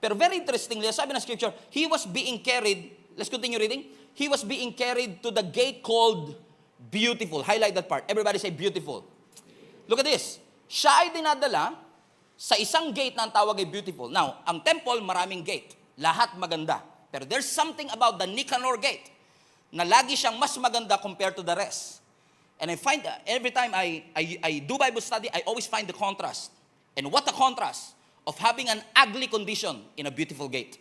Pero very interestingly, sabi ng scripture, he was being carried, let's continue reading, he was being carried to the gate called Beautiful. Highlight that part. Everybody say beautiful. Look at this. Siya ay dinadala sa isang gate na ang tawag ay Beautiful. Now, ang temple, maraming gate. Lahat maganda. Pero there's something about the Nicanor gate na lagi siyang mas maganda compared to the rest. And I find that every time I do Bible study, I always find the contrast. And what a contrast of having an ugly condition in a beautiful gate.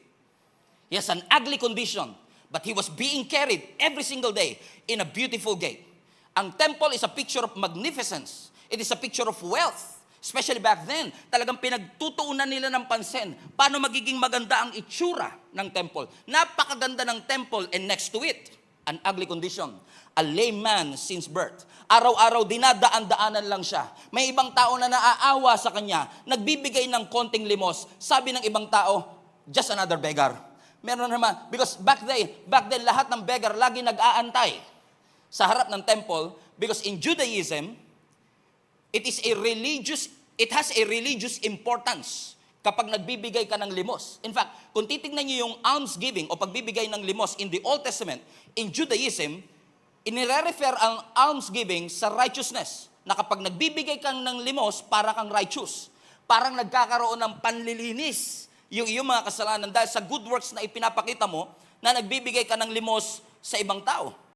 Yes, an ugly condition, but he was being carried every single day in a beautiful gate. Ang temple is a picture of magnificence. It is a picture of wealth. Especially back then, talagang pinagtutuunan nila ng pansin paano magiging maganda ang itsura ng temple. Napakaganda ng temple, and next to it, an ugly condition. A lame man since birth. Araw-araw dinadaan-daanan lang siya. May ibang tao na naaawa sa kanya, nagbibigay ng konting limos. Sabi ng ibang tao, just another beggar. Meron naman, because back then lahat ng beggar lagi nag-aantay sa harap ng temple, because in Judaism, it has a religious importance kapag nagbibigay ka ng limos. In fact, kung titignan niyo yung almsgiving o pagbibigay ng limos in the Old Testament, in Judaism, inire-refer ang almsgiving sa righteousness. Na kapag nagbibigay kang ng limos, para kang righteous. Parang nagkakaroon ng panlilinis yung iyong mga kasalanan dahil sa good works na ipinapakita mo na nagbibigay ka ng limos sa ibang tao.